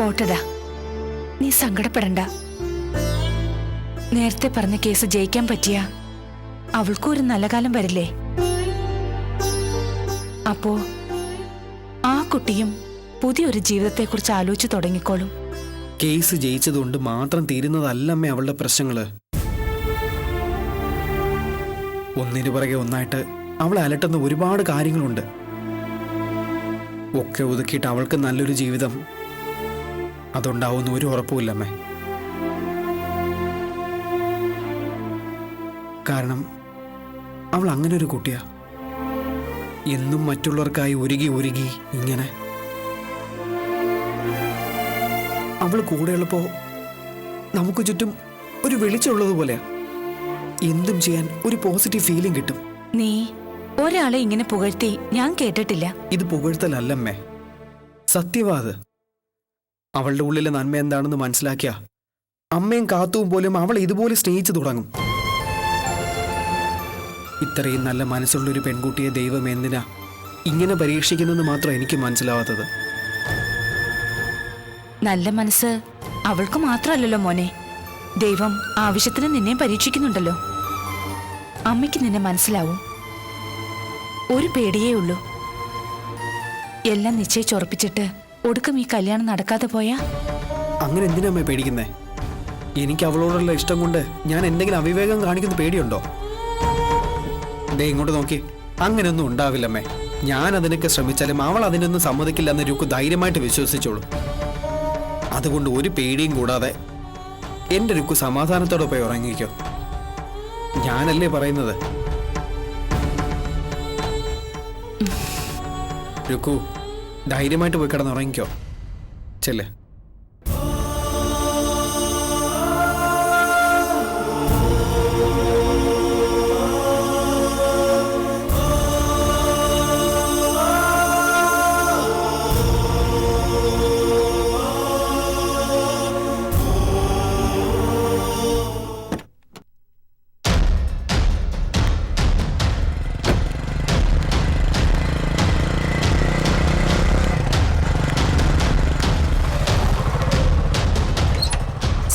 പോട്ടടാ, നീ സങ്കടപ്പെടണ്ട. നേരത്തെ പറഞ്ഞ കേസ് ജയിക്കാൻ പറ്റിയ അവൾക്കും ഒരു നല്ല കാലം വരില്ലേ? അപ്പോ ആ കുട്ടിയും പുതിയൊരു ജീവിതത്തെക്കുറിച്ച് ആലോചിച്ചു തുടങ്ങിക്കോളും. കേസ് ജയിച്ചതുകൊണ്ട് മാത്രം തീരുന്നതല്ലമ്മേ അവളുടെ പ്രശ്നങ്ങള്. ഒന്നിനു പുറകെ ഒന്നായിട്ട് അവളെ അലട്ടുന്ന ഒരുപാട് കാര്യങ്ങളുണ്ട്. ഒക്കെ ഒതുക്കിയിട്ട് അവൾക്ക് നല്ലൊരു ജീവിതം അതുണ്ടാവുന്ന ഒരു ഉറപ്പുമില്ലമ്മേ. കാരണം അവൾ അങ്ങനെ ഒരു കുട്ടിയാ. എന്നും മറ്റുള്ളവർക്കായി ഒരുങ്ങി ഒരുങ്ങി ഇങ്ങനെ. അവൾ കൂടെയുള്ളപ്പോ നമുക്ക് ചുറ്റും ഒരു വെളിച്ചമുള്ളതുപോലെയാ. എന്തും ചെയ്യാൻ ഒരു പോസിറ്റീവ് ഫീലിംഗ് കിട്ടും. നീ ഒരാളെ ഇങ്ങനെ പുകഴ്ത്തി ഞാൻ കേട്ടിട്ടില്ല. ഇത് പുകഴ്ത്തലല്ലമ്മേ, സത്യവാത്. അവളുടെ ഉള്ളിലെ നന്മ എന്താണെന്ന് മനസ്സിലാക്കിയ അമ്മയും കാത്തുവും പോലും അവളെ ഇതുപോലെ സ്നേഹിച്ചു തുടങ്ങും. ഇത്രയും നല്ല മനസ്സുള്ളൊരു പെൺകുട്ടിയെ ദൈവം എന്തിനാ ഇങ്ങനെ പരീക്ഷിക്കുന്നെന്ന് മാത്രം എനിക്ക് മനസ്സിലാവാത്തത്. നല്ല മനസ്സ് അവൾക്ക് മാത്രമല്ലല്ലോ മോനെ, ദൈവം ആവശ്യത്തിന് നിന്നെ പരീക്ഷിക്കുന്നുണ്ടല്ലോ. അമ്മയ്ക്ക് നിന്നെ മനസ്സിലാവും. ഒരു പേടിയേ ഉള്ളൂ, എല്ലാം നിശ്ചയിച്ചുറപ്പിച്ചിട്ട് ഒടുക്കം ഈ കല്യാണം നടക്കാതെ പോയാ. അങ്ങനെ എന്തിനാ പേടിക്കുന്നേ? എനിക്ക് അവളോടുള്ള ഇഷ്ടം കൊണ്ട് ഞാൻ എന്തെങ്കിലും അവിവേകം കാണിക്കുന്ന പേടിയുണ്ടോ? ദേ ഇങ്ങോട്ട് നോക്കി, അങ്ങനെയൊന്നും ഉണ്ടാവില്ലമ്മേ. ഞാൻ അതിനൊക്കെ ശ്രമിച്ചാലും അവൾ അതിനൊന്നും സമ്മതിക്കില്ലെന്ന് രുക്കു ധൈര്യമായിട്ട് വിശ്വസിച്ചോളൂ. അതുകൊണ്ട് ഒരു പേടിയും കൂടാതെ എന്റെ രുക്കു സമാധാനത്തോടെ പോയി ഉറങ്ങിക്കോ. ഞാനല്ലേ പറയുന്നത്. രുക്കു, ധൈര്യമായിട്ട് പോയി കിടന്നുറങ്ങിക്കോ. ചെല്ലേ.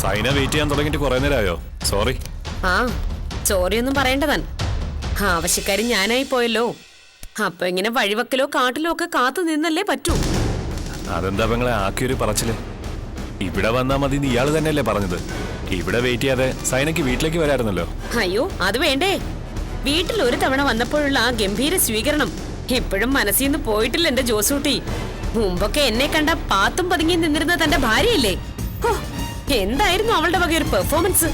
സൈന വെയിറ്റ് ചെയ്യാൻ തുടങ്ങിയിട്ട് കുറെ നേരമായോ? സോറി. സോറി ഒന്നും പറയേണ്ടതാൻ. ആവശ്യക്കാരി ഞാനായി പോയല്ലോ. അപ്പൊ ഇങ്ങനെ വഴിവക്കലോ കാട്ടിലോ ഒക്കെ കാത്തു നിന്നല്ലേ പറ്റൂ. അതെന്താ പെങ്ങളെ ആക്കിയൊരു പറച്ചില്? ഇവിടെ വന്നാ മതി ഇയാള് തന്നെയല്ലേ പറഞ്ഞത്? ഇവിടെ വെയിറ്റ് ചെയ്യാതെ സൈനക്ക് വീട്ടിലേക്ക് വരായിരുന്നല്ലോ. അയ്യോ, അത് വേണ്ടേ? വീട്ടിൽ ഒരു തവണ വന്നപ്പോഴുള്ള ആ ഗംഭീര സ്വീകരണം ഇപ്പോഴും മനസ്സിൽ നിന്ന് പോയിട്ടില്ല എന്റെ ജോസൂട്ടി. മുമ്പൊക്കെ എന്നെ കണ്ട പാത്തും പതുങ്ങി നിന്നിരുന്ന തന്റെ ഭാര്യയല്ലേ? എന്തായിരുന്നു അവളുടെ വക ഒരു പെർഫോമൻസ്?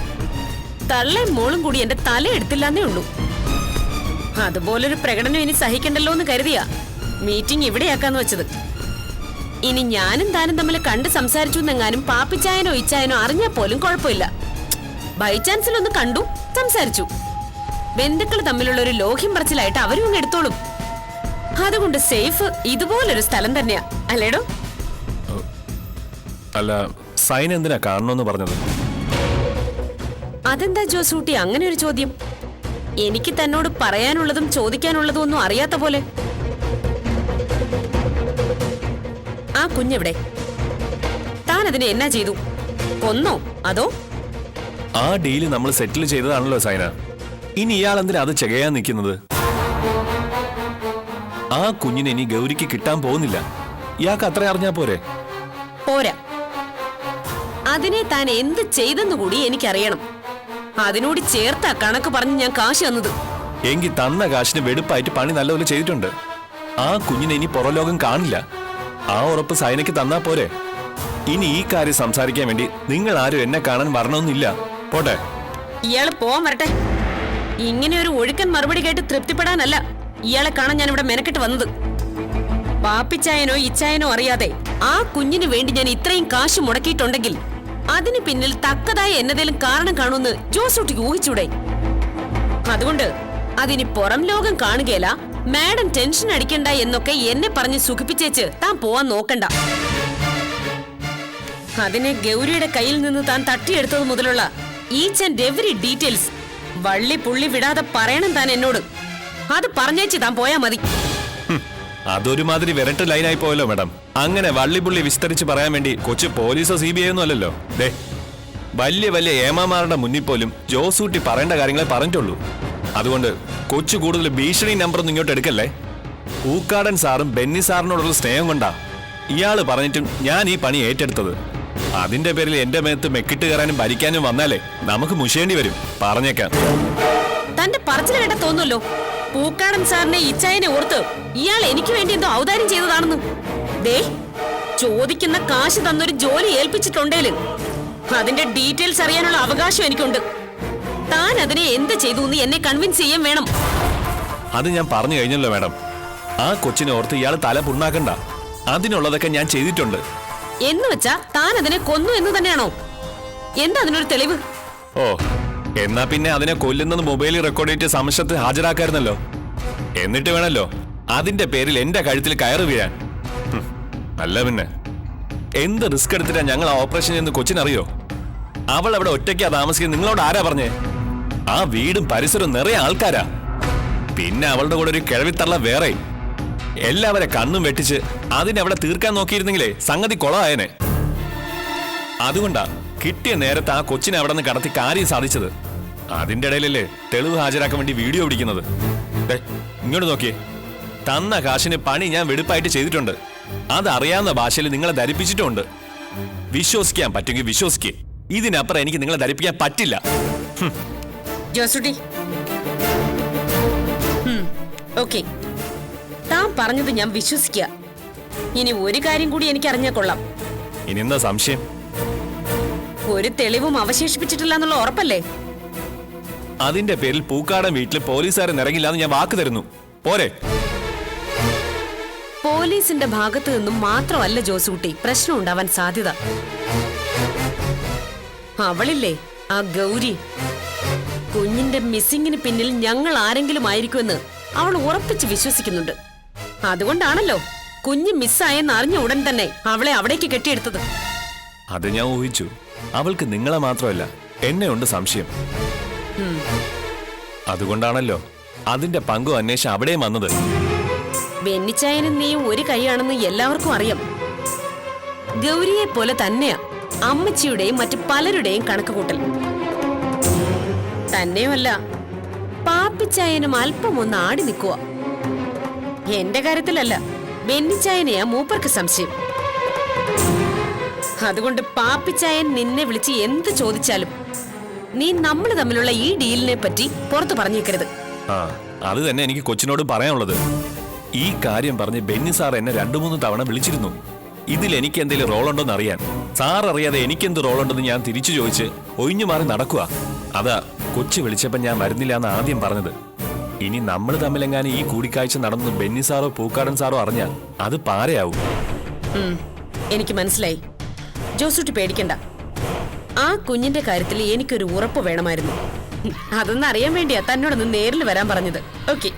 തള്ളയും മോളും കൂടി എന്റെ തല എടുത്തില്ലെന്നേ ഉള്ളൂ. അതുപോലൊരു പ്രകടനം ഇനി സഹിക്കണ്ടല്ലോ എന്ന് കരുതിയാ മീറ്റിംഗ് ഇവിടെയാക്കാന്ന് വെച്ചത്. ഇനി ഞാനും താനും തമ്മിൽ കണ്ട് സംസാരിച്ചു എന്നെങ്ങാനും പാപ്പിച്ചായനോ ഇച്ചായനോ അറിഞ്ഞാൽ പോലും കുഴപ്പമില്ല. ബൈ ചാൻസിലൊന്ന് കണ്ടു സംസാരിച്ചു. ബന്ധുക്കൾ തമ്മിലുള്ള ഒരു ലോഹ്യം പറച്ചിലായിട്ട് അവരും അങ്ങ് എടുത്തോളും. അതുകൊണ്ട് സേഫ് ഇതുപോലൊരു സ്ഥലം തന്നെയാ, അല്ലേടോ? അല്ല, സൈന എന്തിനാ കാണണമെന്ന് പറഞ്ഞത്? അതെന്താ ജോസൂട്ടി അങ്ങനെ ഒരു ചോദ്യം? എനിക്ക് തന്നോട് പറയാനുള്ളതും ചോദിക്കാനുള്ളതും ഒന്നും അറിയാത്ത പോലെ. ആ കുഞ്ഞെവിടെ? താൻ അതിനെ എന്നാ ചെയ്തു? കൊന്നോ അതോ? ആ ഡീല് നമ്മൾ സെറ്റിൽ ചെയ്തതാണല്ലോ സൈന. ഇനി ഇയാൾ എന്തിനാ അത് ചെയ്യാൻ നിൽക്കുന്നത്? ആ കുഞ്ഞിനെ ഇനി ഗൗരിക്ക് കിട്ടാൻ പോകുന്നില്ല. ഇയാൾക്ക് അത്ര അറിഞ്ഞാ പോരെ? പോരാ, അതിനെ താൻ എന്ത് ചെയ്തെന്ന് കൂടി എനിക്കറിയണം. അതിനോട് ചേർത്ത കണക്ക് പറഞ്ഞ് ഞാൻ കാശ് തന്നത്. എങ്കിൽ തന്ന കാശിന് വെടുപ്പായിട്ട് പണി നല്ലപോലെ ചെയ്തിട്ടുണ്ട്. ആ കുഞ്ഞിനെ ഇനി പുറലോകം കാണില്ല. ആ ഉറപ്പ് സൈനയ്ക്ക് തന്നാ പോരെ? ഇനി ഈ കാര്യം സംസാരിക്കാൻ വേണ്ടി നിങ്ങൾ ആരും എന്നെ കാണാൻ വരണമെന്നില്ല. പോട്ടെ. ഇയാള് പോവാൻ വരട്ടെ. ഇങ്ങനെ ഒരു ഒഴുക്കൻ മറുപടി കേട്ട് തൃപ്തിപ്പെടാനല്ല ഇയാളെ കാണാൻ ഞാൻ ഇവിടെ മെനക്കെട്ട് വന്നത്. പാപ്പിച്ചായനോ ഇച്ചായനോ അറിയാതെ ആ കുഞ്ഞിന് വേണ്ടി ഞാൻ ഇത്രയും കാശ് മുടക്കിയിട്ടുണ്ടെങ്കിൽ അതിന് പിന്നിൽ തക്കതായ എന്നതേലും കാരണം കാണുമെന്ന് ജോസൂട്ടിക്ക് ഊഹിച്ചൂടെ? അതുകൊണ്ട് അതിന് പുറം ലോകം കാണുകയല്ല. മാഡം ടെൻഷൻ അടിക്കണ്ട എന്നൊക്കെ എന്നെ പറഞ്ഞ് സുഖിപ്പിച്ചേച്ച് താൻ പോവാൻ നോക്കണ്ട. അതിനെ ഗൗരിയുടെ കയ്യിൽ നിന്ന് താൻ തട്ടിയെടുത്തത് മുതലുള്ള ഈച്ച് ആൻഡ് എവറി ഡീറ്റെയിൽസ് വള്ളി പുള്ളി വിടാതെ പറയണം താൻ എന്നോട്. അത് പറഞ്ഞേച്ച് താൻ പോയാ മതി. അതൊരുമാതിരി വിരട്ട് ലൈനായി പോയല്ലോ മാഡം. അങ്ങനെ വള്ളിപുള്ളി വിസ്തരിച്ച് പറയാൻ വേണ്ടി കൊച്ചു പോലീസോ CBI ഒന്നും അല്ലല്ലോ. ദേ വലിയ വലിയ ഏമാമാരുടെ മുന്നിൽ പോലും ജോസൂട്ടി പറയേണ്ട കാര്യങ്ങളെ പറഞ്ഞിട്ടുള്ളൂ. അതുകൊണ്ട് കൊച്ചു കൂടുതൽ ഭീഷണി നമ്പറൊന്നും ഇങ്ങോട്ട് എടുക്കല്ലേ. പൂക്കാടൻ സാറും ബെന്നി സാറിനോടുള്ള സ്നേഹം കൊണ്ടാ ഇയാള് പറഞ്ഞിട്ടും ഞാൻ ഈ പണി ഏറ്റെടുത്തത്. അതിന്റെ പേരിൽ എന്റെ മേത്ത് മെക്കിട്ട് കയറാനും ഭരിക്കാനും വന്നാലേ നമുക്ക് മുഷേണ്ടി വരും. പറഞ്ഞേക്കാം. തന്റെ പറച്ചിൽ കേട്ട തോന്നുമല്ലോ പൂക്കാടൻ സാറിനെ ഇച്ചായനെ ഓർത്ത് ഇയാൾ എനിക്ക് വേണ്ടി എന്തോ ഔദാര്യം ചെയ്തതാണെന്ന്. ദേ ചോദിക്കുന്ന കാശ് തന്നൊരു ജോലി ഏൽപ്പിച്ചിട്ടുണ്ടേല് അതിന്റെ ഡീറ്റെയിൽസ് അറിയാനുള്ള അവകാശം എനിക്കുണ്ട്. താൻ അതിനെ എന്ത് ചെയ്തു എന്ന് എന്നെ കൺവിൻസ് ചെയ്യാൻ വേണം. അത് ഞാൻ പറഞ്ഞു കഴിഞ്ഞല്ലോ മാഡം. ആ കൊച്ചിനെ ഓർത്ത് ഇയാൾ തല പുണ്ണാക്കണ്ട. അതിനുള്ളതൊക്കെ ഞാൻ ചെയ്തിട്ടുണ്ട്. എന്ന് വെച്ചാ താൻ അതിനെ കൊന്നു എന്ന് തന്നെയാണോ? എന്താ അതിനൊരു തെളിവ്? ഓ, എന്നാ പിന്നെ അതിനെ കൊല്ലുന്നത് മൊബൈലിൽ റെക്കോർഡ് ചെയ്തിട്ട് സമക്ഷത്ത് ഹാജരാക്കായിരുന്നല്ലോ. എന്നിട്ട് വേണല്ലോ അതിന്റെ പേരിൽ എന്റെ കഴുത്തിൽ കയറ് വീഴാൻ. അല്ല പിന്നെ എന്ത് റിസ്ക് എടുത്തിട്ടാ ഞങ്ങൾ ആ ഓപ്പറേഷൻ ചെയ്യുന്ന കൊച്ചിനറിയോ? അവൾ അവിടെ ഒറ്റയ്ക്കാ താമസിക്കുന്നത്. നിങ്ങളോട് ആരാ പറഞ്ഞേ? ആ വീടും പരിസരവും നിറയെ ആൾക്കാരാ. പിന്നെ അവളുടെ കൂടെ ഒരു കിഴവിത്തള്ള വേറെ. എല്ലാവരെ കണ്ണും വെട്ടിച്ച് അതിനവിടെ തീർക്കാൻ നോക്കിയിരുന്നെങ്കിലേ സംഗതി കൊളമായനെ. അതുകൊണ്ടാ കിട്ടിയ നേരത്തെ ആ കൊച്ചിനെ അവിടെ നിന്ന് കടത്തി കാര്യം സാധിച്ചത്. അതിന്റെ ഇടയിലല്ലേ തെളിവ് ഹാജരാക്കാൻ വേണ്ടി വീഡിയോ പിടിക്കുന്നത്. ഇങ്ങോട്ട് നോക്കിയേ. തന്ന കാശിന് പണി ഞാൻ വെടുപ്പായിട്ട് ചെയ്തിട്ടുണ്ട്. അതറിയാവുന്ന ഭാഷയിൽ നിങ്ങളെ ധരിപ്പിച്ചിട്ടുണ്ട്. വിശ്വസിക്കാൻ പറ്റുമെങ്കിൽ വിശ്വസിക്കേ. ഇതിനപ്പുറം എനിക്ക് നിങ്ങളെ ധരിപ്പിക്കാൻ പറ്റില്ല. ജോസുട്ടി, ഓക്കെ, താൻ പറഞ്ഞത് ഞാൻ വിശ്വസിക്കുക. ഇനി ഒരു കാര്യം കൂടി എനിക്ക് അറിഞ്ഞാൽ കൊള്ളാം. ഇനി എന്താ സംശയം? ഒരു തെളിവും അവശേഷിപ്പിച്ചിട്ടില്ല എന്നുള്ള ഉറപ്പല്ലേ? അതിന്റെ പേരിൽ പൂക്കാടൻ വീട്ടിൽ പോലീസുകാരെ ഇറങ്ങില്ലാന്ന് ഞാൻ വാക്ക് തരുന്നു. പോരെ? പോലീസിന്റെ ഭാഗത്ത് നിന്നും മാത്രമല്ല ജോസുകുട്ടി പ്രശ്നം ഉണ്ടാവാൻ സാധ്യത. അവളില്ലേ ആ ഗൗരി, കുഞ്ഞിന്റെ മിസ്സിങ്ങിന് പിന്നിൽ ഞങ്ങൾ ആരെങ്കിലും ആയിരിക്കുമെന്ന് അവൾ ഉറപ്പിച്ച് വിശ്വസിക്കുന്നുണ്ട്. അതുകൊണ്ടാണല്ലോ കുഞ്ഞ് മിസ്സായെന്ന് അറിഞ്ഞ ഉടൻ തന്നെ അവളെ അവിടേക്ക് കെട്ടിയെടുത്തത്. അത് ഞാൻ ഊഹിച്ചു. അവൾക്ക് നിങ്ങളെ മാത്രമല്ല എന്നെ ഉണ്ട് സംശയം. അതുകൊണ്ടാണല്ലോ അതിന്റെ പങ്കും അന്വേഷണം അവിടെയും വന്നത്. ബെന്നിച്ചായനും നീയും ഒരു കൈയാണെന്ന് എല്ലാവർക്കും അറിയാം. ഗൗരിയെ പോലെ തന്നെയാ അമ്മച്ചിയുടെയും മറ്റു പലരുടെയും കണക്കുകൂട്ടൽ. തന്നെയുമല്ല, പാപ്പിച്ചായനും അല്പം ഒന്ന് ആടി നിൽക്കുക. എന്റെ കാര്യത്തിലല്ല, ബെന്നിച്ചായനെയാ മൂപ്പർക്ക് സംശയം. അതുകൊണ്ട് പാപ്പിച്ചായൻ നിന്നെ വിളിച്ച് എന്ത് ചോദിച്ചാലും നീ നമ്മൾ തമ്മിലുള്ള ഈ ഡീലിനെ പറ്റി പുറത്തു പറഞ്ഞേക്കരുത്. ആ, അത് തന്നെ എനിക്ക് കൊച്ചിനോട് പറയാനുള്ളത്. ഈ കാര്യം പറഞ്ഞ് ബെന്നി സാർ എന്നെ 2-3 തവണ വിളിച്ചിരുന്നു. ഇതിൽ എനിക്ക് എന്തെങ്കിലും റോളുണ്ടോന്ന് അറിയാൻ. സാർ അറിയാതെ എനിക്കെന്ത് റോളുണ്ടെന്ന് ഞാൻ തിരിച്ചു ചോദിച്ച് ഒഴിഞ്ഞു മാറി നടക്കുക. അതാ കൊച്ചു വിളിച്ചപ്പോൾ ഞാൻ വരുന്നില്ല എന്ന് ആദ്യം പറഞ്ഞത്. ഇനി നമ്മൾ തമ്മിലെങ്ങാനും ഈ കൂടിക്കാഴ്ച നടന്നു ബെന്നി സാറോ പൂക്കാടൻ സാറോ അറിഞ്ഞാൽ അത് പാരയാവും. എനിക്ക് മനസ്സിലായി. ജോസൂട്ടി പേടിക്കണ്ട. ആ കുഞ്ഞിന്റെ കാര്യത്തിൽ എനിക്കൊരു ഉറപ്പ് വേണമായിരുന്നു. അതൊന്നും അറിയാൻ വേണ്ടിയാ തന്നോടൊന്ന് നേരിൽ വരാൻ പറഞ്ഞത്. ഓക്കെ,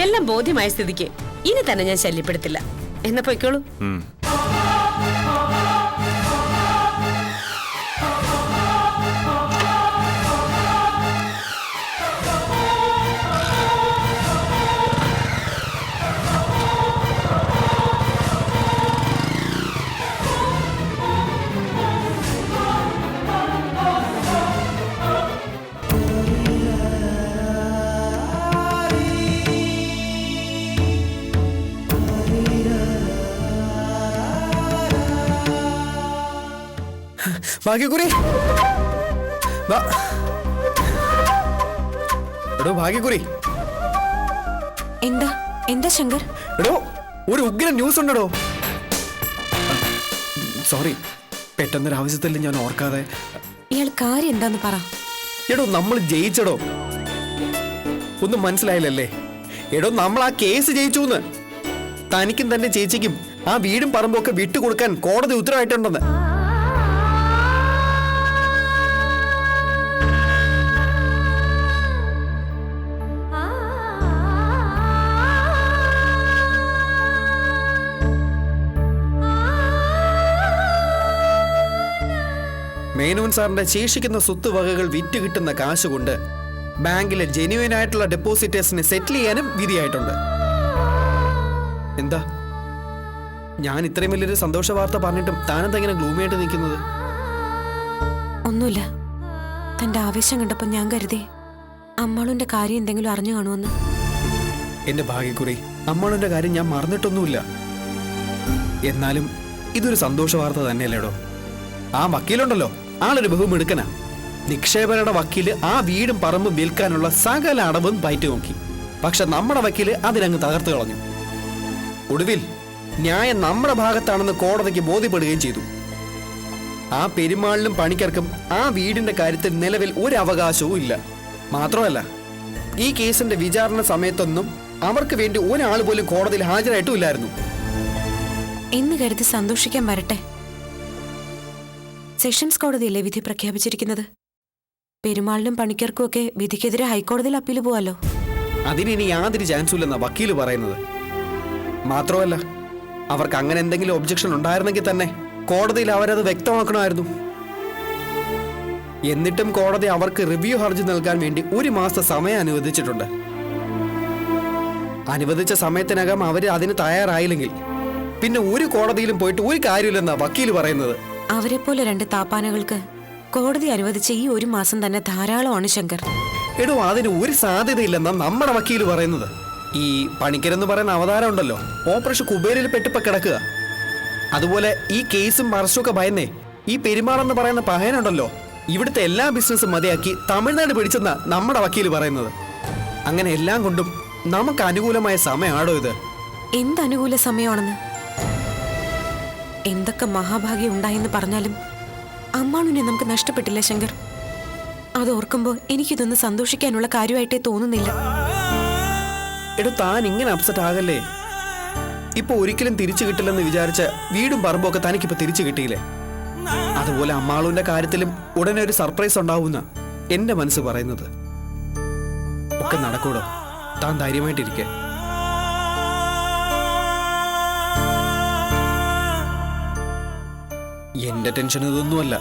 എല്ലാം ബോധ്യമായ സ്ഥിതിക്ക് ഇനി തന്നെ ഞാൻ ശല്യപ്പെടുത്തില്ല. എന്നാ പോയിക്കോളൂ. ഭാഗ്യക്കുറി, എടോ ഭാഗ്യക്കുറി. എന്താ എന്താ ശങ്കർ? എടോ ഒരു ഉഗ്ര ന്യൂസ് ഉണ്ടോ? സോറി, പെട്ടെന്നൊരു ആവശ്യത്തിൽ ഞാൻ ഓർക്കാതെ. ഇയാൾ കാര്യം എന്താന്ന് പറ. എടോ നമ്മൾ ജയിച്ചടോ. ഒന്നും മനസ്സിലായില്ലല്ലേ? എടോ നമ്മൾ ആ കേസ് ജയിച്ചു. തനിക്കും തന്റെ ചേച്ചിക്കും ആ വീടും പറമ്പും ഒക്കെ വിട്ടുകൊടുക്കാൻ കോടതി ഉത്തരവായിട്ടുണ്ടെന്ന്. മേനോൻ സാറിന്റെ ശേഷിക്കുന്ന സ്വത്ത് വകകൾ വിറ്റ് കിട്ടുന്ന കാശ് കൊണ്ട് ബാങ്കിലെ ജെന്യുവൻ ആയിട്ടുള്ള ഡെപ്പോസിറ്റേഴ്സിനെ സെറ്റിൽ ചെയ്യാനും വിധിയായിട്ടുണ്ട്. എന്താ? ഞാൻ ഇത്രയും വലിയൊരു സന്തോഷ വാർത്ത പറഞ്ഞിട്ടും താനെന്താ ഇങ്ങനെ ഗ്ലൂമിയായിട്ട് നിൽക്കുന്നത്? ഒന്നുമില്ല. തന്റെ ആവേശം കണ്ടപ്പോൾ ഞാൻ കരുതി അമ്മാളുന്റെ കാര്യം എന്തെങ്കിലും അറിഞ്ഞു കാണുമെന്ന്. എന്റെ ഭാഗ്യക്കുറി, അമ്മാളുടെ കാര്യം ഞാൻ മറന്നിട്ടൊന്നുമില്ല. എന്നാലും ഇതൊരു സന്തോഷ വാർത്ത തന്നെയല്ലേടോ. ആ വക്കീലുണ്ടല്ലോ, ആളൊരു ബഹുമിടുക്കനാ. നിക്ഷേപകരുടെ വക്കീല് ആ വീടും പറമ്പും വിൽക്കാനുള്ള സകല അടവും പയറ്റി നോക്കി. പക്ഷെ നമ്മുടെ വക്കീല് അതിനങ്ങ് തകർത്ത് കളഞ്ഞു. ഒടുവിൽ ന്യായം നമ്മുടെ ഭാഗത്താണെന്ന് കോടതിക്ക് ബോധ്യപ്പെടുകയും ചെയ്തു. ആ പെരുമാളിനും പണിക്കർക്കും ആ വീടിന്റെ കാര്യത്തിൽ നിലവിൽ ഒരു അവകാശവും ഇല്ല. മാത്രമല്ല, ഈ കേസിന്റെ വിചാരണ സമയത്തൊന്നും അവർക്ക് വേണ്ടി ഒരാൾ പോലും കോടതിയിൽ ഹാജരായിട്ടുമില്ലായിരുന്നു. എന്ന് കരുതി സന്തോഷിക്കാൻ വരട്ടെ. സെഷൻസ് കോടതിയല്ലേ വിധി പ്രഖ്യാപിച്ചിരിക്കുന്നത്. പെരുമാളിനും പണിക്കർക്കും ഒക്കെ വിധിക്കെതിരെ ഹൈക്കോടതിയിൽ അപ്പീൽ പോവാലോ. അതിനി യാതൊരു ചാൻസും ഇല്ലെന്നാ വക്കീല് പറയുന്നത്. മാത്രമല്ല, അവർക്ക് അങ്ങനെ എന്തെങ്കിലും ഒബ്ജക്ഷൻ ഉണ്ടായിരുന്നെങ്കിൽ തന്നെ കോടതിയിൽ അവരത് വ്യക്തമാക്കണമായിരുന്നു. എന്നിട്ടും കോടതി അവർക്ക് റിവ്യൂ ഹർജി നൽകാൻ വേണ്ടി 1 മാസത്തെ സമയം അനുവദിച്ചിട്ടുണ്ട്. അനുവദിച്ച സമയത്തിനകം അവര് അതിന് തയ്യാറായില്ലെങ്കിൽ പിന്നെ ഒരു കോടതിയിലും പോയിട്ട് ഒരു കാര്യമില്ലെന്നാ വക്കീല് പറയുന്നത്. അവരെ പോലെ 2 താപ്പാനകൾക്ക് കോടതി അനുവദിച്ച ഈ 1 മാസം തന്നെ ധാരാളമാണ് ശങ്കർ. എടോ, അതിന് ഒരു സാധ്യതയില്ലെന്നാ നമ്മുടെ വക്കീല് പറയുന്നത്. ഈ പണിക്കരെന്ന് പറയുന്ന അവതാരം ഉണ്ടല്ലോ, ഓപ്പറേഷൻ കുബേരയിൽ പെട്ടിപ്പ കിടക്കുക. അതുപോലെ ഈ കേസും അറസ്റ്റുമൊക്കെ ഭയന്നേ ഈ പെരുമാളെന്ന് പറയുന്ന പഹയനുണ്ടല്ലോ, ഇവിടുത്തെ എല്ലാ ബിസിനസ്സും മതിയാക്കി തമിഴ്നാട് പിടിച്ചെന്നാ നമ്മുടെ വക്കീല് പറയുന്നത്. അങ്ങനെ എല്ലാം കൊണ്ടും നമുക്ക് അനുകൂലമായ സമയമാണോ ഇത്? എന്തനുകൂല സമയമാണെന്ന്? എന്തൊക്കെ മഹാഭാഗ്യം ഉണ്ടായെന്ന് പറഞ്ഞാലും അമ്മാളുനെ നമുക്ക് നഷ്ടപ്പെട്ടില്ല ശങ്കർ. അത് ഓർക്കുമ്പോൾ എനിക്കിതൊന്ന് സന്തോഷിക്കാനുള്ള കാര്യമായിട്ടേ തോന്നുന്നില്ല. എടോ, താൻ ഇങ്ങനെ അപ്സെറ്റ് ആകല്ലേ. ഇപ്പൊ ഒരിക്കലും തിരിച്ചു കിട്ടില്ലെന്ന് വിചാരിച്ച വീടും പറമ്പും ഒക്കെ തനിക്കിപ്പോ തിരിച്ചു കിട്ടിയില്ലേ? അതുപോലെ അമ്മാളുവിന്റെ കാര്യത്തിലും ഉടനെ ഒരു സർപ്രൈസ് ഉണ്ടാവുന്ന എന്റെ മനസ്സ് പറയുന്നത്. ഒക്കെ നടക്കൂടോ, താൻ ധൈര്യമായിട്ടിരിക്കെ. എന്റെ ടെൻഷൻ ഇതൊന്നുമല്ല.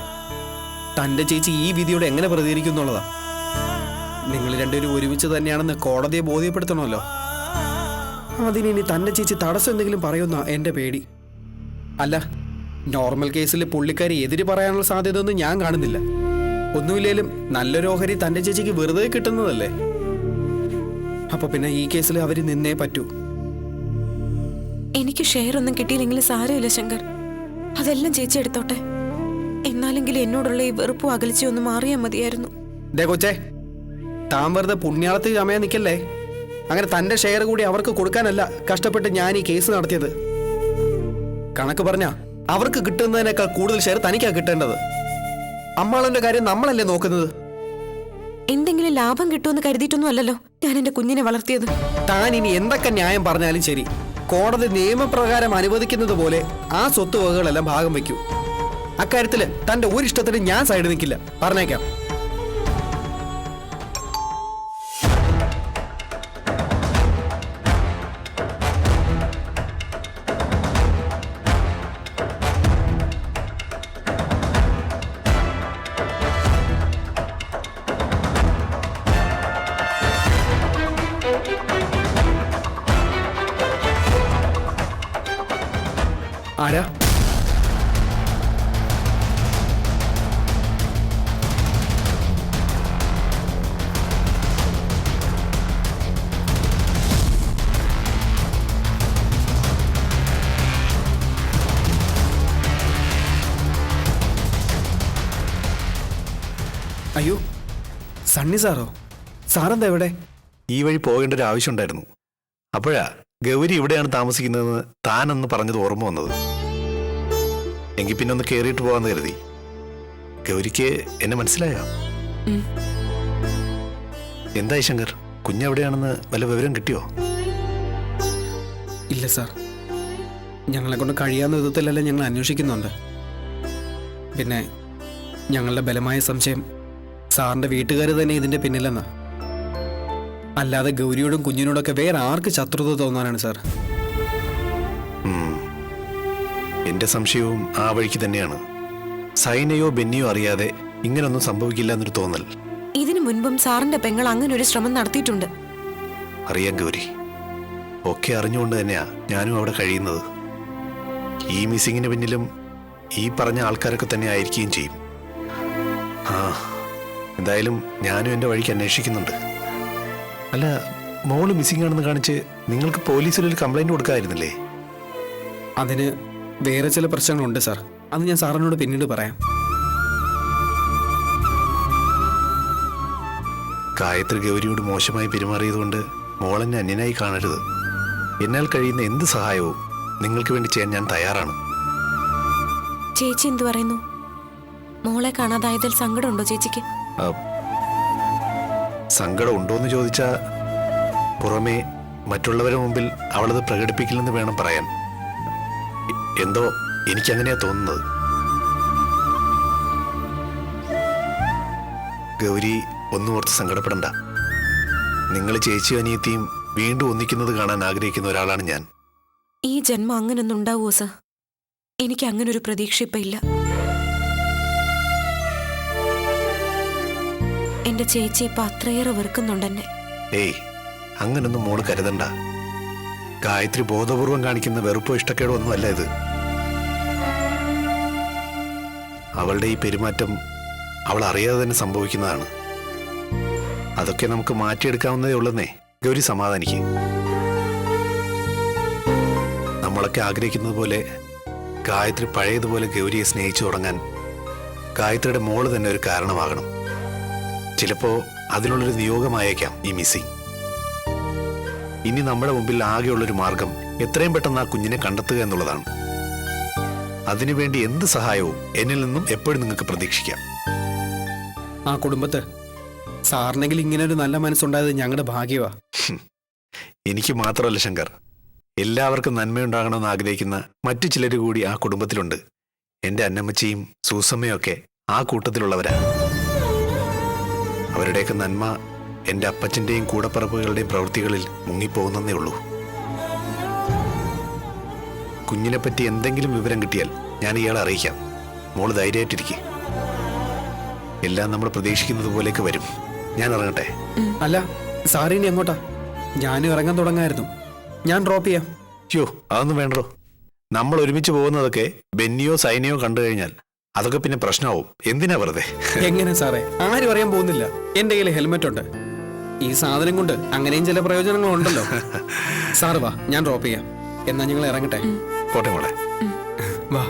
തന്റെ ചേച്ചി ഈ വിധിയോട് എങ്ങനെ പ്രതികരിക്കും എന്നുള്ളതാ. നിങ്ങൾ രണ്ടുപേരും ഒരുമിച്ച് തന്നെയാണെന്ന് കോടതിയെ ബോധ്യപ്പെടുത്തണമല്ലോ. അതിനി തന്റെ ചേച്ചി തടസ്സം എന്തെങ്കിലും പറയുന്ന എന്റെ പേടി. അല്ല, നോർമൽ കേസിൽ പുള്ളിക്കാരി എതിര് പറയാനുള്ള സാധ്യത ഒന്നും ഞാൻ കാണുന്നില്ല. ഒന്നുമില്ലേലും നല്ലൊരു ഓഹരി തന്റെ ചേച്ചിക്ക് വെറുതെ കിട്ടുന്നതല്ലേ. അപ്പൊ പിന്നെ ഈ കേസിൽ അവര് നിന്നേ പറ്റൂ. എനിക്ക് ഷെയർ ഒന്നും കിട്ടിയില്ലെങ്കിലും സാരമില്ല ശങ്കർ. അതെല്ലാം ചേച്ചി എടുത്തോട്ടെ. എന്നാലെങ്കിലും എന്നോടുള്ള ഈ വെറുപ്പും അകൽച്ചയും ഒന്ന് മാറിയാൽ മതിയായിരുന്നു. ദേ കൊച്ചേ, താൻ വെറുതെ പുണ്യാളത്തിൽ ചമയാൻ നിൽക്കല്ലേ. അങ്ങനെ തന്റെ ഷെയർ കൂടി അവർക്ക് കൊടുക്കാനല്ല കഷ്ടപ്പെട്ട് ഞാൻ ഈ കേസ് നടത്തിയത്. കണക്ക് പറഞ്ഞ അവർക്ക് കിട്ടുന്നതിനേക്കാൾ കൂടുതൽ ഷെയർ തനിക്കാ കിട്ടേണ്ടത്. അമ്മാളന്റെ കാര്യം നമ്മളല്ലേ നോക്കുന്നത്. എന്തെങ്കിലും ലാഭം കിട്ടുമെന്ന് കരുതിയിട്ടൊന്നും അല്ലല്ലോ ഞാൻ എന്റെ കുഞ്ഞിനെ വളർത്തിയത്. താൻ ഇനി എന്തൊക്കെ ന്യായം പറഞ്ഞാലും ശരി, കോടതി നിയമപ്രകാരം അനുവദിക്കുന്നത് പോലെ ആ സ്വത്തുവകകളെല്ലാം ഭാഗം വയ്ക്കൂ. അക്കാര്യത്തില് തന്റെ ഒരു ഇഷ്ടത്തിന് ഞാൻ സൈഡ് നിൽക്കില്ല, പറഞ്ഞേക്കാം. ആരാ? അയ്യോ, സണ്ണി സാറോ? സാറെന്താ ഇവിടെ? ഈ വഴി പോകേണ്ട ഒരു ആവശ്യം ഉണ്ടായിരുന്നു. അപ്പോഴാ ഗൗരി ഇവിടെയാണ് താമസിക്കുന്നതെന്ന് താനെന്ന് പറഞ്ഞത് ഓർമ്മ വന്നത്. എങ്കിൽ പിന്നെ ഒന്ന് കയറിയിട്ട് പോകാന്ന് കരുതി. ഗൗരിക്ക് എന്നെ മനസ്സിലായോ? എന്തായി ശങ്കർ, കുഞ്ഞെവിടെയാണെന്ന് വല്ല വിവരം കിട്ടിയോ? ഇല്ല സാർ, ഞങ്ങളെ കൊണ്ട് കഴിയാവുന്ന വിധത്തിലല്ല ഞങ്ങൾ അന്വേഷിക്കുന്നുണ്ട്. പിന്നെ ഞങ്ങളുടെ ബലമായ സംശയം സാറിന്റെ വീട്ടുകാർ തന്നെ ഇതിന്റെ പിന്നിലെന്നാ. അല്ലാതെ ഗൗരിയോടും കുഞ്ഞിനോടൊക്കെ വേറെ ആർക്ക് ശത്രുത തോന്നാനാണ് സാർ? എന്റെ സംശയവും ആ വഴിക്ക് തന്നെയാണ്. സൈനയോ ബെന്നിയോ അറിയാതെ ഇങ്ങനൊന്നും സംഭവിക്കില്ല എന്നൊരു തോന്നൽ. ഇതിനു മുൻപും സാറിന്റെ പെങ്ങൾ അങ്ങനെ ഒരു ശ്രമം നടത്തിയിട്ടുണ്ട്. അറിയാം ഗൗരി, ഒക്കെ അറിഞ്ഞുകൊണ്ട് തന്നെയാ ഞാനും അവിടെ കഴിയുന്നത്. ഈ മിസ്സിങ്ങിന് പിന്നിലും ഈ പറഞ്ഞ ആൾക്കാരൊക്കെ തന്നെ ആയിരിക്കുകയും ചെയ്യും. ആ, എന്തായാലും ഞാനും എൻ്റെ വഴിക്ക് അന്വേഷിക്കുന്നുണ്ട്. അല്ല, മോള് മിസ്സിംഗ് ആണെന്ന് കാണിച്ച് നിങ്ങൾക്ക് പോലീസിലൊരു കംപ്ലൈന്റ് കൊടുക്കാമായിരുന്നില്ലേ? അതിന് വേറെ ചില പ്രശ്നങ്ങളുണ്ട് സാർ. അത് ഞാൻ സാറിനോട് പിന്നീട് പറയാം. ഗായത്രി ഗൗരിയോട് മോശമായി പെരുമാറിയതുകൊണ്ട് മോളെന്നെ അന്യനായി കാണരുത്. എന്നാൽ കഴിയുന്ന എന്ത് സഹായവും നിങ്ങൾക്ക് വേണ്ടി ചെയ്യാൻ ഞാൻ തയ്യാറാണ്. ചേച്ചി എന്തു പറയുന്നു? മോളെ കാണാതായതിൽ സങ്കടമുണ്ടോ ചേച്ചിക്ക്? സങ്കടം ഉണ്ടോയെന്ന് ചോദിച്ചാൽ പുറമേ മറ്റുള്ളവരുടെ മുമ്പിൽ അവളത് പ്രകടിപ്പിക്കില്ലെന്ന് വേണം പറയാൻ. എന്തോ എനിക്കങ്ങനെയാ തോന്നുന്നത്. ഗൗരി ഒന്നും ഓർത്ത് സങ്കടപ്പെടണ്ട. നിങ്ങൾ ചേച്ചിയും അനിയത്തിയും വീണ്ടും ഒന്നിക്കുന്നത് കാണാൻ ആഗ്രഹിക്കുന്ന ഒരാളാണ് ഞാൻ. ഈ ജന്മം അങ്ങനൊന്നും ഉണ്ടാവുമോ സർ? എനിക്ക് അങ്ങനൊരു പ്രതീക്ഷ ഇപ്പൊ ഇല്ല. എന്റെ ചേച്ചി ഇപ്പൊ അത്രയേറെ വെറുക്കുന്നുണ്ടെന്നെ. ഏയ്, അങ്ങനൊന്നും മോള് കരുതണ്ട. ഗായത്രി ബോധപൂർവം കാണിക്കുന്ന വെറുപ്പോ ഇഷ്ടക്കേടോ ഒന്നുമല്ല ഇത്. അവളുടെ ഈ പെരുമാറ്റം അവൾ അറിയാതെ തന്നെ സംഭവിക്കുന്നതാണ്. അതൊക്കെ നമുക്ക് മാറ്റിയെടുക്കാവുന്നതേ ഉള്ളെന്നേ. ഗൗരി സമാധാനിക്ക്. നമ്മളൊക്കെ ആഗ്രഹിക്കുന്നത് പോലെ ഗായത്രി പഴയതുപോലെ ഗൗരിയെ സ്നേഹിച്ചു തുടങ്ങാൻ ഗായത്രിയുടെ മോള് തന്നെ ഒരു കാരണമാകണം. ചിലപ്പോ അതിനുള്ളൊരു നിയോഗമായേക്കാം ഈ മിസ്സിംഗ്. ഇനി നമ്മുടെ മുമ്പിൽ ആകെയുള്ളൊരു മാർഗം എത്രയും പെട്ടെന്ന് ആ കുഞ്ഞിനെ കണ്ടെത്തുക എന്നുള്ളതാണ്. അതിനുവേണ്ടി എന്ത് സഹായവും എന്നിൽ നിന്നും എപ്പോഴും നിങ്ങൾക്ക് പ്രതീക്ഷിക്കാം. ആ കുടുംബത്ത് സാറിനെങ്കിൽ ഇങ്ങനെ ഒരു നല്ല മനസ്സുണ്ടായത് ഞങ്ങളുടെ ഭാഗ്യമാ. എനിക്ക് മാത്രമല്ല ശങ്കർ, എല്ലാവർക്കും നന്മയുണ്ടാകണമെന്ന് ആഗ്രഹിക്കുന്ന മറ്റു ചിലർ കൂടി ആ കുടുംബത്തിലുണ്ട്. എൻ്റെ അന്നമ്മച്ചിയും സൂസമ്മയും ഒക്കെ ആ കൂട്ടത്തിലുള്ളവരാ. അവരുടെയൊക്കെ നന്മ എൻ്റെ അപ്പച്ചൻ്റെയും കൂടപ്പറപ്പുകളുടെയും പ്രവൃത്തികളിൽ മുങ്ങിപ്പോകുന്നേ ഉള്ളൂ. കുഞ്ഞിനെപ്പറ്റി എന്തെങ്കിലും വിവരം കിട്ടിയാൽ ഞാൻ ഇയാളെ അറിയിക്കാം. മോള് ധൈര്യമായിട്ടിരിക്കെ. എല്ലാം നമ്മൾ പ്രതീക്ഷിക്കുന്നത് പോലെയൊക്കെ വരും. ഞാൻ ഇറങ്ങട്ടെ. അല്ല സാറിനി എങ്ങോട്ടാ? ഞാനും ഇറങ്ങാൻ തുടങ്ങായിരുന്നു. ഞാൻ ഡ്രോപ്പ് ചെയ്യാം. യോ, അതൊന്നും വേണ്ടോ. നമ്മൾ ഒരുമിച്ച് പോകുന്നതൊക്കെ ബെന്നിയോ സൈനയോ കണ്ടു കഴിഞ്ഞാൽ അതൊക്കെ പിന്നെ പ്രശ്നമാവും. എന്തിനാ വെറുതെ? എങ്ങനെ സാറേ? ആരും അറിയാൻ പോകുന്നില്ല. എൻ്റെ കയ്യിൽ ഹെൽമെറ്റ് ഉണ്ട്. ഈ സാധനം കൊണ്ട് അങ്ങനെയും ചില പ്രയോജനങ്ങളുണ്ടല്ലോ. സാറ് വാ, ഞാൻ ഡ്രോപ്പ് ചെയ്യാം. എന്നാ ഞങ്ങൾ ഇറങ്ങട്ടെ. പോട്ടെ മോളെ. വാ.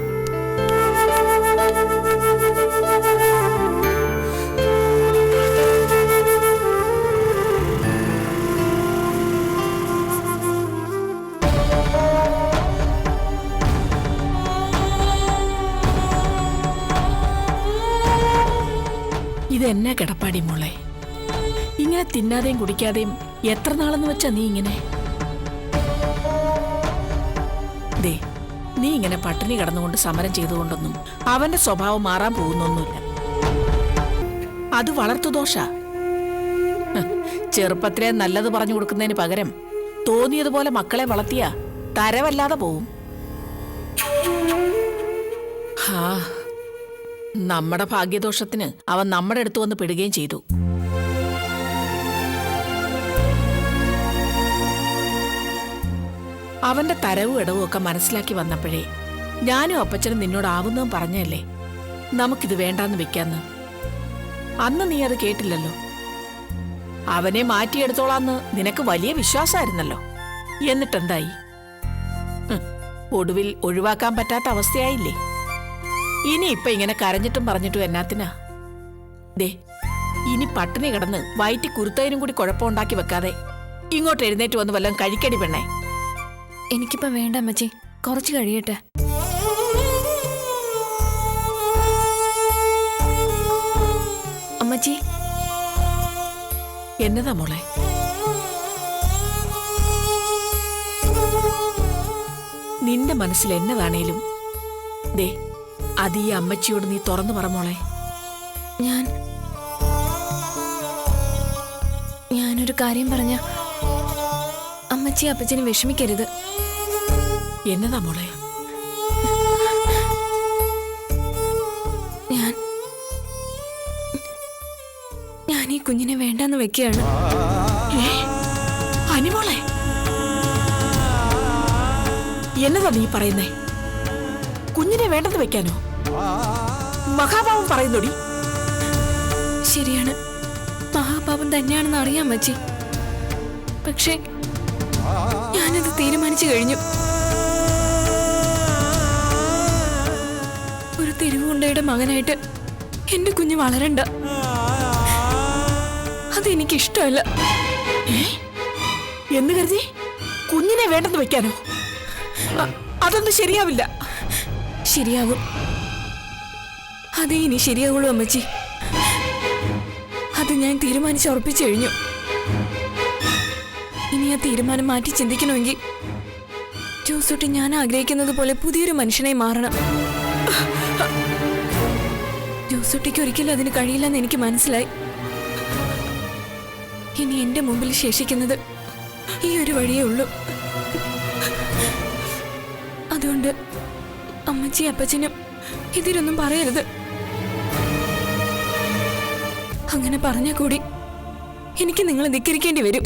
ഇതെന്നാ കിടപ്പാടി മോളെ? ഇങ്ങനെ തിന്നാതെയും കുടിക്കാതെയും എത്ര നാളെന്ന് വെച്ചാ നീ ഇങ്ങനെ? ദേ, നീ ഇങ്ങനെ പട്ടിണി കിടന്നുകൊണ്ട് സമരം ചെയ്തുകൊണ്ടൊന്നും അവന്റെ സ്വഭാവം മാറാൻ പോകുന്നൊന്നുമില്ല. അത് വളർത്തുദോഷ. ചെറുപ്പത്തിലെ നല്ലത് പറഞ്ഞു കൊടുക്കുന്നതിന് പകരം തോന്നിയതുപോലെ മക്കളെ വളർത്തിയ തരവല്ലാതെ പോവും. ഹാ, നമ്മുടെ ഭാഗ്യദോഷത്തിന് അവൻ നമ്മുടെ അടുത്ത് വന്ന് പെടുകയും ചെയ്തു. അവന്റെ തരവും ഇടവും ഒക്കെ മനസ്സിലാക്കി വന്നപ്പോഴേ ഞാനും അപ്പച്ചനും നിന്നോടാവുന്നതും പറഞ്ഞല്ലേ നമുക്കിത് വേണ്ടാന്ന് വെക്കാന്ന്. അന്ന് നീ അത് കേട്ടില്ലല്ലോ. അവനെ മാറ്റിയെടുത്തോളാന്ന് നിനക്ക് വലിയ വിശ്വാസമായിരുന്നല്ലോ. എന്നിട്ടെന്തായി? ഒടുവിൽ ഒഴിവാക്കാൻ പറ്റാത്ത അവസ്ഥയായില്ലേ? ഇനി ഇപ്പൊ ഇങ്ങനെ കരഞ്ഞിട്ടും പറഞ്ഞിട്ടും എന്നാത്തിനാ? ദേ, ഇനി പട്ടിണി കിടന്ന് വയറ്റി കുരുത്തതിനും കൂടി കുഴപ്പമുണ്ടാക്കി വെക്കാതെ ഇങ്ങോട്ട് എഴുന്നേറ്റ് വന്ന് വല്ലതും കഴിക്കടി പെണ്ണേ. എനിക്കിപ്പോ വേണ്ട അമ്മച്ചി, കുറച്ച് കഴിയട്ടെ. അമ്മച്ചി. എന്നതാ മോളെ? നിന്റെ മനസ്സിൽ എന്നതാണേലും ദേ അത് ഈ അമ്മച്ചിയോട് നീ തുറന്നു പറ മോളെ. ഞാനൊരു കാര്യം പറഞ്ഞ അമ്മച്ചി അപ്പച്ചനെ വിഷമിക്കരുത്. എന്നതാ മോളെ? ഞാൻ ഈ കുഞ്ഞിനെ വേണ്ടാന്ന് വെക്കുകയാണ്. അനിമോളെ, എന്നതാ നീ പറയുന്നേ? കുഞ്ഞിനെ വേണ്ടെന്ന് വെക്കാനോ? മഹാഭാവം പറയുന്നോടി. ശരിയാണ്, മഹാപാപം തന്നെയാണെന്ന് അറിയാൻ പറ്റി. പക്ഷേ ഞാനത് തീരുമാനിച്ചു കഴിഞ്ഞു. ഒരു തെരുവുകൊണ്ടയുടെ മകനായിട്ട് എന്റെ കുഞ്ഞ് വളരണ്ട. അതെനിക്കിഷ്ടമല്ല. എന്ന് കരുതി കുഞ്ഞിനെ വേണ്ടെന്ന് വെക്കാനോ? അതൊന്നും ശരിയാവില്ല. ശരിയാകും. അതേ ഇനി ശരിയാവുള്ളൂ അമ്മച്ചി. അത് ഞാൻ തീരുമാനിച്ചുറപ്പിച്ചു കഴിഞ്ഞു. ഇനി ആ തീരുമാനം മാറ്റി ചിന്തിക്കണമെങ്കിൽ ജോസൂട്ടി ഞാൻ ആഗ്രഹിക്കുന്നത് പോലെ പുതിയൊരു മനുഷ്യനായി മാറണം. ജോസൂട്ടിക്ക് ഒരിക്കലും അതിന് കഴിയില്ലെന്ന് എനിക്ക് മനസ്സിലായി. ഇനി എന്റെ മുമ്പിൽ ശേഷിക്കുന്നത് ഈ ഒരു വഴിയേ ഉള്ളൂ. അതുകൊണ്ട് അമ്മച്ചി അപ്പച്ചനും ഇതിലൊന്നും പറയരുത്. അങ്ങനെ പറഞ്ഞാൽ കൂടി എനിക്ക് നിങ്ങളെ ധിക്കരിക്കേണ്ടി വരും.